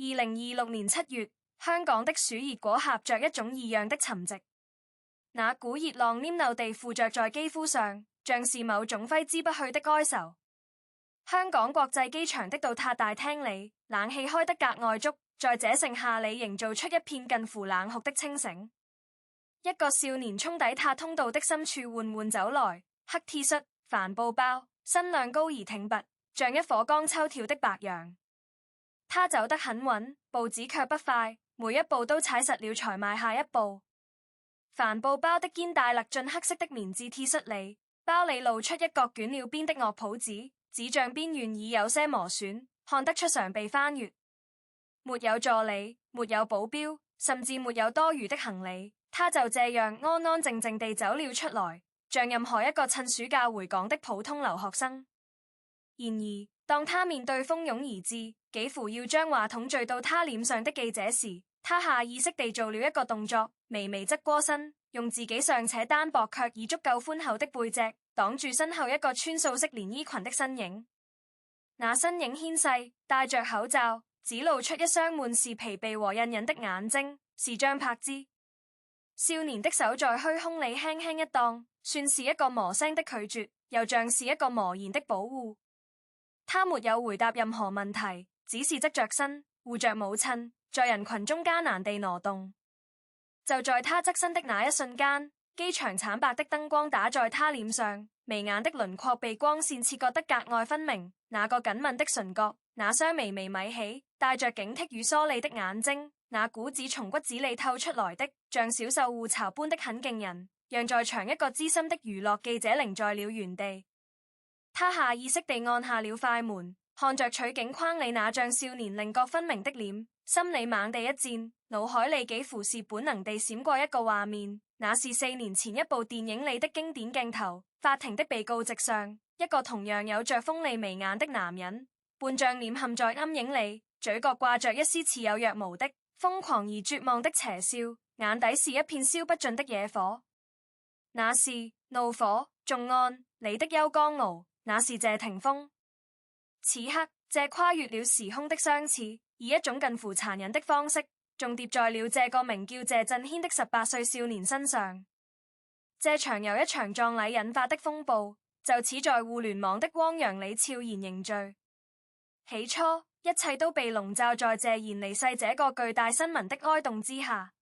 2026年7月，香港的暑熱果挾着一種異樣的沉寂，那股熱浪黏溜地附着在肌膚上，像是某種揮之不去的哀愁。香港國際機場的倒塌大廳裡，冷氣開得格外足，在這盛夏裡營造出一片近乎冷酷的清醒。一個少年衝抵塔通道的深處緩緩走來，黑 T 恤、帆布包，身量高而挺拔，像一顆剛抽跳的白楊。他走得很穩，步子卻不快，每一步都踩實了才邁下一步。帆布包的肩帶勒進黑色的棉質 T 恤裡，包裡露出一個捲了邊的樂譜紙，紙帳邊緣已有些磨損，看得出常被翻閱。沒有助理，沒有保鏢，甚至沒有多餘的行李，他就這樣安安靜靜地走了出來，像任何一個趁暑假回港的普通留學生。然而，當他面對蜂擁而至，幾乎要將話筒墜到他臉上的記者時，他下意識地做了一個動作，微微側過身，用自己尚且單薄卻已足夠寬厚的背脊擋住身後一個穿素色連衣裙的身影。那身影纖細，戴着口罩，只露出一雙滿是疲憊和隱忍的眼睛，是張柏芝。少年的手在虛空裡輕輕一蕩，算是一個磨聲的拒絕，又像是一個磨言的保護。他沒有回答任何問題，只是側着身，護着母親，在人群中艱難地挪動。就在他側身的那一瞬間，機場慘白的燈光打在他臉上，眉眼的輪廓被光線切割得格外分明。那個緊吻的唇角，那雙微微米起、帶着警惕與疏離的眼睛，那股子從骨子裡透出來的，像小獸互巢般的很勁人，讓在場一個資深的娛樂記者愣在了原地。他下意識地按下了快門，看着取景框裡那像少年稜角分明的臉，心裡猛地一戰，腦海裡幾乎是本能地閃過一個畫面，那是4年前一部電影裡的經典鏡頭，法庭的被告席上，一個同樣有着鋒利眉眼的男人，半張臉陷在陰影裡，嘴角掛着一絲似有若無的瘋狂而絕望的邪笑，眼底是一片燒不盡的野火。那是怒火重案裡的邱剛敖，那是謝霆鋒。此刻，這跨越了時空的相似，以一種近乎殘忍的方式，重疊在了這個名叫謝震軒的18歲少年身上。這場由一場葬禮引發的風暴，就此在互聯網的汪洋裡悄然凝聚。起初，一切都被籠罩在謝賢離世這個巨大新聞的哀慟之下。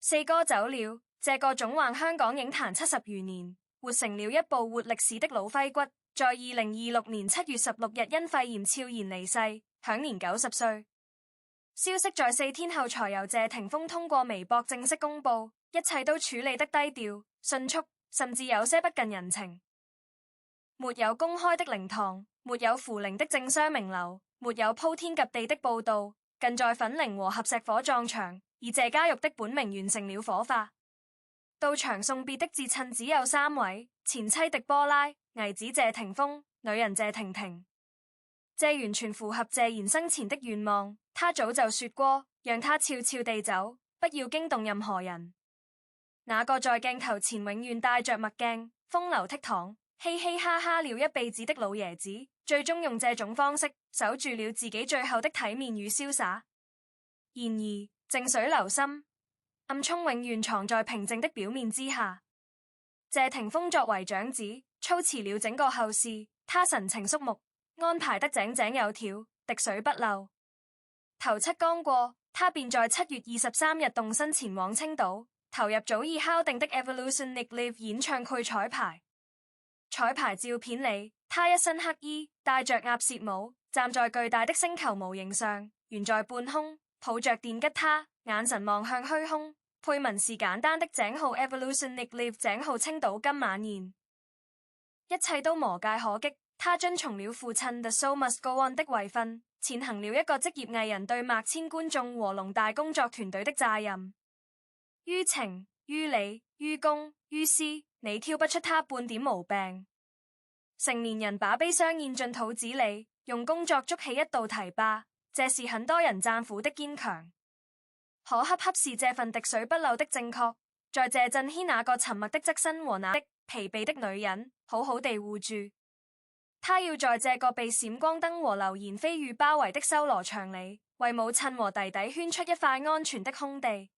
四哥走了，這個縱橫香港影壇70餘年，活成了一部活歷史的老揮骨，在2026年7月16日因肺炎悄然離世，享年90歲。消息在4天後才由謝霆鋒通過微博正式公布，一切都處理得低調、迅速，甚至有些不近人情。沒有公開的靈堂，沒有扶靈的政商名流，沒有鋪天及地的報道，近在粉嶺和合石火葬場，以謝家玉的本名完成了火化。到場送別的至親只有3位：前妻狄波拉、兒子謝霆鋒、女人謝婷婷。這完全符合謝賢生前的願望，他早就說過，讓他悄悄地走，不要驚動任何人。那個在鏡頭前永遠戴着墨鏡、風流倜儻、嘻嘻哈哈了一輩子的老爺子，最終用這種方式守住了自己最後的體面與瀟灑。然而，靜水流深，暗湧永遠藏在平靜的表面之下。謝霆鋒作為長子，操持了整個後事，他神情肅穆，安排得井井有條，滴水不漏。頭七剛過，他便在7月23日動身前往青島，投入早已敲定的 Evolution Nick Live 演唱會彩排。彩排照片裡，他一身黑衣，戴着鴨舌帽，站在巨大的星球模型上，懸在半空，抱着電吉他，眼神望向虛空，配文是簡單的井號 Evolution Nick Live 井號青島今晚宴。一切都無懈可擊，他遵從了父親 The Show Must Go On 的遺訓，踐行了一個職業藝人對萬千觀眾和龍大工作團隊的責任。於情於理於公於私，你挑不出他半點毛病。成年人把悲傷咽進肚子裡，用工作築起一道堤壩，這是很多人讚苦的堅強。可恰恰是這份滴水不漏的正確，在謝震軒那個沉默的側身和那的疲憊的女人好好地護住。他要在這個被閃光燈和流言蜚語包圍的修羅場裡，為母親和弟弟圈出一塊安全的空地。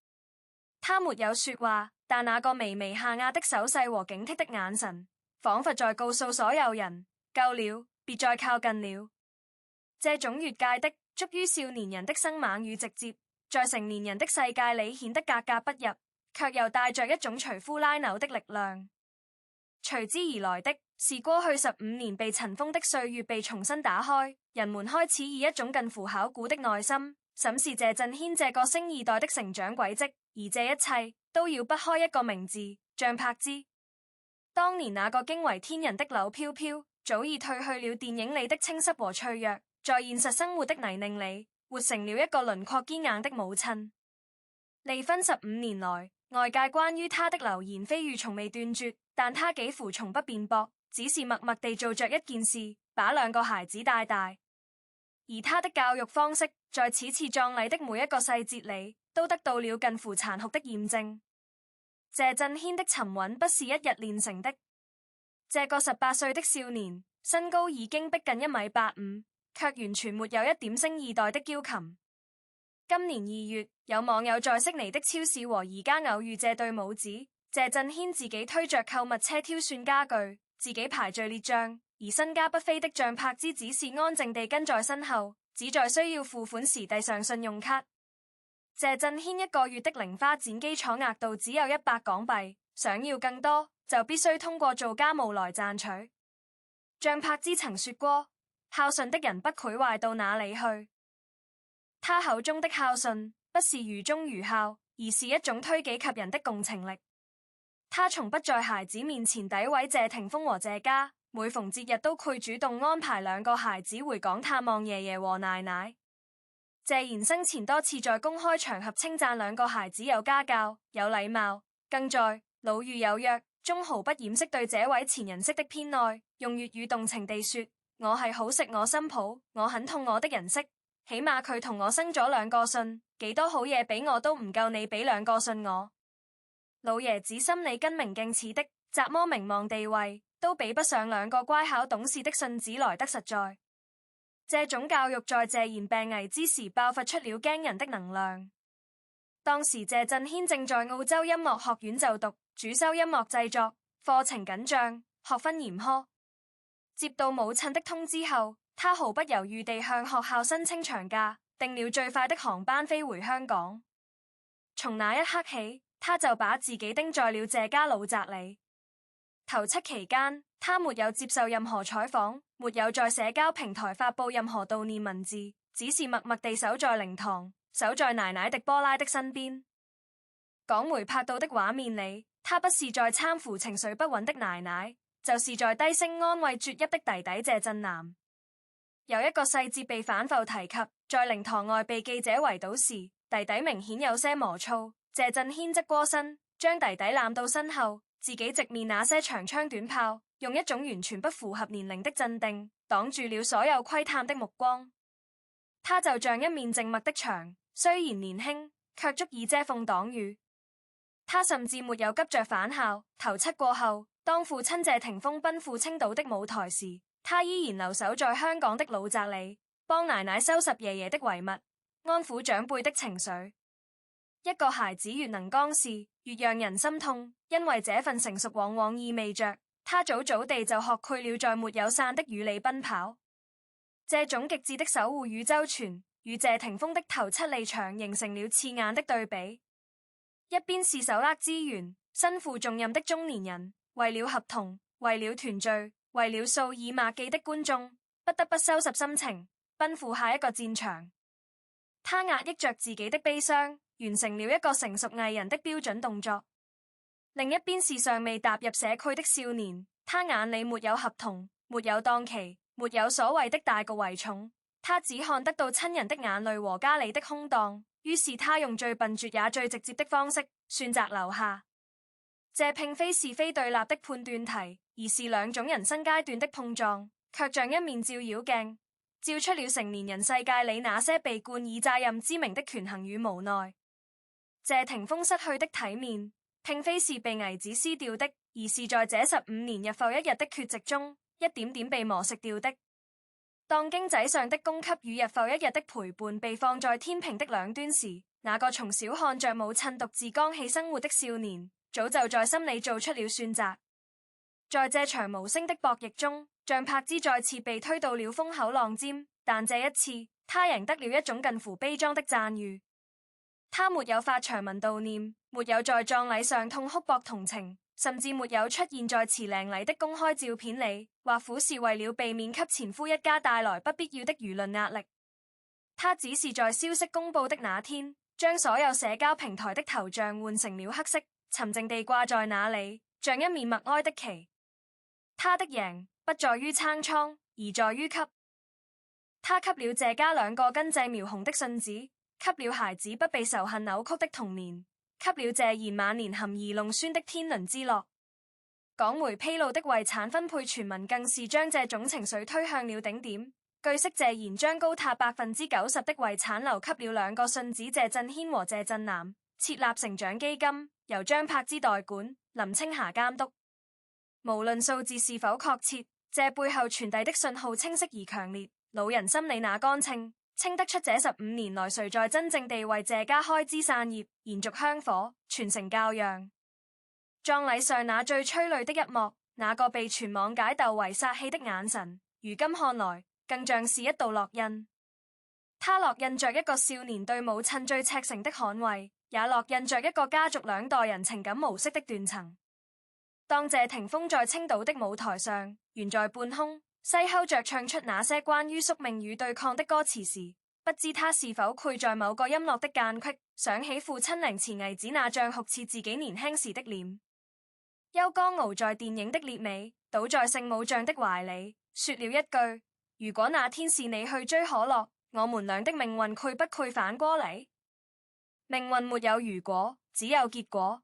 他沒有說話，但那個微微下壓的手勢和警惕的眼神，仿佛在告訴所有人：夠了，別再靠近了。這種越界的觸於少年人的生猛與直接，在成年人的世界裡顯得格格不入，卻又帶着一種隨呼拉扭的力量。隨之而來的是過去15年被塵封的歲月被重新打開，人們開始以一種近乎考古的耐心審視謝震軒這個星二代的成長軌跡，而這一切都繞不開一個名字：張柏芝。當年那個驚為天人的柳飄飄，早已褪去了電影裡的清濕和脆弱，在現實生活的泥濘裡，活成了一個輪廓堅硬的母親。離婚15年來，外界關於她的流言蜚語從未斷絕，但她幾乎從不辯駁，只是默默地做着一件事，把兩個孩子帶大。而她的教育方式，在此次葬禮的每一個細節裡，都得到了近乎殘酷的驗證。謝震軒的沉穩不是一日練成的。這個18歲的少年，身高已經逼近1.85米，卻完全沒有一點星二代的嬌琴。今年2月，有網友在悉尼的超市和宜家偶遇這對母子。謝震軒自己推着購物車挑選家具，自己排序列賬，而身家不菲的張柏芝只是安靜地跟在身後，只在需要付款時遞上信用卡。謝震軒一個月的零花錢基礎額度只有100港幣，想要更多就必須通過做家務來賺取。張柏芝曾說過：孝順的人不會壞到哪裡去。他口中的孝順不是愚忠愚孝，而是一種推己及人的共情力。他從不在孩子面前詆毀謝霆鋒和謝家，每逢節日都會主動安排兩個孩子回港探望爺爺和奶奶。謝賢生前多次在公開場合稱讚兩個孩子有家教、有禮貌，更在老與有約中毫不掩飾對這位前人式的偏愛，用粵語動情地說：我係好食我心抱，我很痛我的人式。起碼佢同我生咗兩個信，幾多好嘢俾我都唔夠你俾兩個信我。老爺子心理跟明鏡似的，怎麼名望地位都比不上兩個乖巧懂事的信子來得實在。這種教育在謝賢病危之時爆發出了驚人的能量。當時謝震軒正在澳洲音樂學院就讀，主修音樂製作，課程緊張，學分嚴苛。接到母親的通知後，他毫不猶豫地向學校申請長假，訂了最快的航班飛回香港。從那一刻起，他就把自己釘在了謝家老宅裡。頭七期間，他沒有接受任何採訪，沒有在社交平台發布任何悼念文字，只是默默地守在靈堂，守在奶奶狄波拉的身邊。港媒拍到的畫面裡，他不是在攙扶情緒不穩的奶奶，就是在低聲安慰啜泣的弟弟謝震南。有一個細節被反覆提及，在靈堂外被記者圍堵時，弟弟明顯有些毛躁，謝震軒側過身，將弟弟攬到身後，自己直面那些長槍短炮，用一種完全不符合年齡的鎮定，擋住了所有窺探的目光。他就像一面靜默的牆，雖然年輕，卻足以遮風擋雨。他甚至沒有急着返校，頭七過後，當父親謝霆鋒奔赴青島的舞台時，他依然留守在香港的老宅裡，幫奶奶收拾爺爺的遺物，安撫長輩的情緒。一個孩子越能剛視，越讓人心痛，因為這份成熟往往意味着他早早地就學會了在沒有傘的雨裡奔跑。這種極致的守護與周全，與謝霆鋒的頭七離場形成了刺眼的對比。一邊是手握資源、身負重任的中年人，為了合同，為了團聚，為了數以萬計的觀眾，不得不收拾心情，奔赴下一個戰場。他壓抑着自己的悲傷，完成了一個成熟藝人的標準動作。另一邊是尚未踏入社區的少年，他眼裡沒有合同，沒有檔期，沒有所謂的大局為重，他只看得到親人的眼淚和家裡的空檔，於是他用最笨拙也最直接的方式選擇留下。這並非是非對立的判斷題，而是兩種人生階段的碰撞，卻像一面照妖鏡，照出了成年人世界裡那些被冠以責任之名的權衡與無奈。謝霆鋒失去的體面，並非是被危子撕掉的，而是在這15年日復一日的缺席中，一點點被磨蝕掉的。當經濟上的供給與日復一日的陪伴被放在天平的兩端時，那個從小看着母親獨自剛起生活的少年，早就在心裏做出了選擇。在這場無聲的博弈中，象柏茲再次被推到了風口浪尖，但這一次，他贏得了一種近乎悲壯的讚譽。他沒有發長文悼念，沒有在葬禮上痛哭博同情，甚至沒有出現在辭靈禮的公開照片裏，或苦是為了避免給前夫一家帶來不必要的輿論壓力。他只是在消息公布的那天，將所有社交平台的頭像換成了黑色，沉靜地掛在那裡，像一面默哀的旗。他的贏不在於撐倉，而在於給。他給了這家兩個根正苗紅的信子，給了孩子不被仇恨扭曲的童年，給了謝賢晚年含飴弄孫的天倫之樂。港媒披露的遺產分配傳聞更是將這種情緒推向了頂點。據悉謝賢將高達90%的遺產留給了兩個信子謝振軒和謝振南，設立成長基金，由張柏芝代管，林青霞監督。無論數字是否確切，這背後傳遞的信號清晰而強烈。老人心裏那杆秤，稱得出這15年來誰在真正地為謝家開枝散葉、延續香火、傳承教養。葬禮上那最催淚的一幕，那個被全網解鬥為殺氣的眼神，如今看來更像是一道烙印。他烙印着一個少年對母親最赤誠的捍衛，也烙印着一個家族兩代人情感模式的斷層。當謝霆鋒在青島的舞台上懸在半空，西吼着唱出那些關於宿命與對抗的歌詞時，不知他是否跪在某個音樂的間隙，想起父親凌遲毅子那像酷似自己年輕時的臉。邱剛敖在電影的結尾，倒在聖母像的懷裡，說了一句：如果那天是你去追可樂，我們倆的命運會不會反過來？命運沒有如果，只有結果。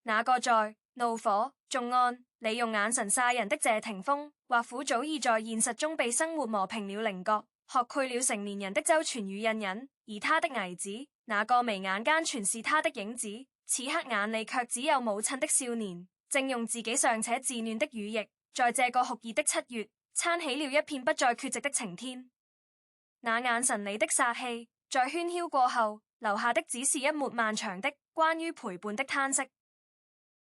那個在怒火重案利用眼神殺人的謝霆鋒，或苦早已在現實中被生活磨平了稜角，學會了成年人的周全與隱忍。而他的兒子，那個眉眼間全是他的影子，此刻眼裡卻只有母親的少年，正用自己尚且稚嫩的羽翼，在這個酷熱的7月，撐起了一片不再缺席的晴天。那眼神裡的殺氣，在喧囂過後，留下的只是一抹漫長的關於陪伴的嘆息。